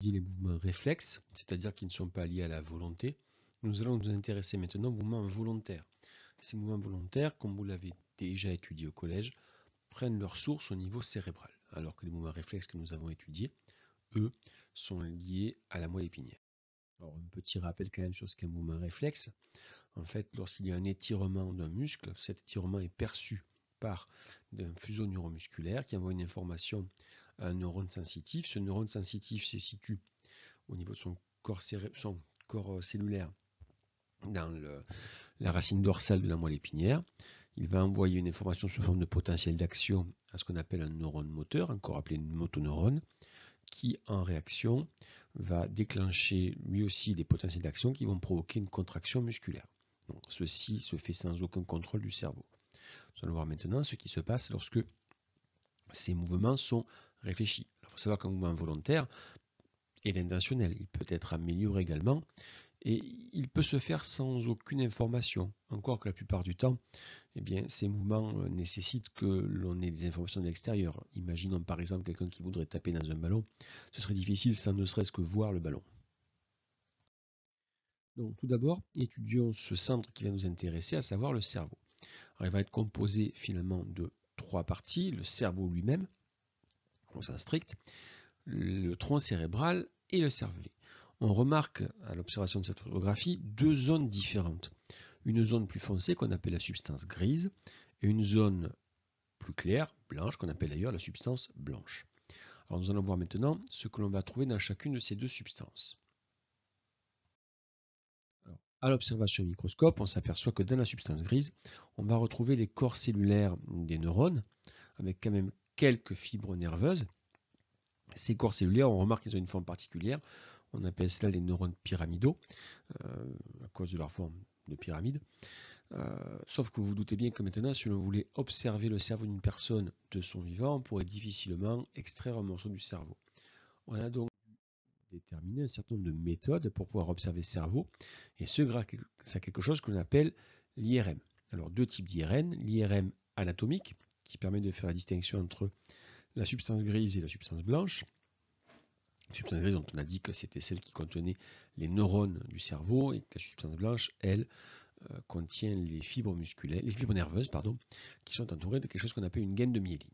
Les mouvements réflexes, c'est-à-dire qui ne sont pas liés à la volonté. Nous allons nous intéresser maintenant aux mouvements volontaires. Ces mouvements volontaires, comme vous l'avez déjà étudié au collège, prennent leur source au niveau cérébral, alors que les mouvements réflexes que nous avons étudiés, eux, sont liés à la moelle épinière. Alors, un petit rappel quand même sur ce qu'est un mouvement réflexe. En fait, lorsqu'il y a un étirement d'un muscle, cet étirement est perçu par un fuseau neuromusculaire qui envoie une information à un neurone sensitif. Ce neurone sensitif se situe au niveau de son corps cellulaire dans la racine dorsale de la moelle épinière. Il va envoyer une information sous forme de potentiel d'action à ce qu'on appelle un neurone moteur, encore appelé une motoneurone, qui en réaction va déclencher lui aussi des potentiels d'action qui vont provoquer une contraction musculaire. Donc, ceci se fait sans aucun contrôle du cerveau. Nous allons voir maintenant ce qui se passe lorsque ces mouvements sont réfléchis. Il faut savoir qu'un mouvement volontaire est intentionnel. Il peut être amélioré également et il peut se faire sans aucune information. Encore que la plupart du temps, eh bien, ces mouvements nécessitent que l'on ait des informations de l'extérieur. Imaginons par exemple quelqu'un qui voudrait taper dans un ballon. Ce serait difficile sans ne serait-ce que voir le ballon. Donc tout d'abord, étudions ce centre qui va nous intéresser, à savoir le cerveau. Alors, il va être composé finalement de 3 parties, le cerveau lui-même, au sens strict, le tronc cérébral et le cervelet. On remarque à l'observation de cette photographie 2 zones différentes. Une zone plus foncée qu'on appelle la substance grise et une zone plus claire, blanche, qu'on appelle d'ailleurs la substance blanche. Alors nous allons voir maintenant ce que l'on va trouver dans chacune de ces 2 substances. Alors, à l'observation au microscope, on s'aperçoit que dans la substance grise, on va retrouver les corps cellulaires des neurones, avec quand même quelques fibres nerveuses. Ces corps cellulaires, on remarque qu'ils ont une forme particulière. On appelle cela les neurones pyramidaux, à cause de leur forme de pyramide. Sauf que vous vous doutez bien que maintenant, si l'on voulait observer le cerveau d'une personne de son vivant, on pourrait difficilement extraire un morceau du cerveau. On a donc déterminé un certain nombre de méthodes pour pouvoir observer le cerveau, et ce grâce à quelque chose que l'on appelle l'IRM. Alors, 2 types d'IRM, l'IRM anatomique, qui permet de faire la distinction entre la substance grise et la substance blanche. La substance grise dont on a dit que c'était celle qui contenait les neurones du cerveau, et la substance blanche, elle, contient les fibres musculaires, les fibres nerveuses, qui sont entourées de quelque chose qu'on appelle une gaine de myéline.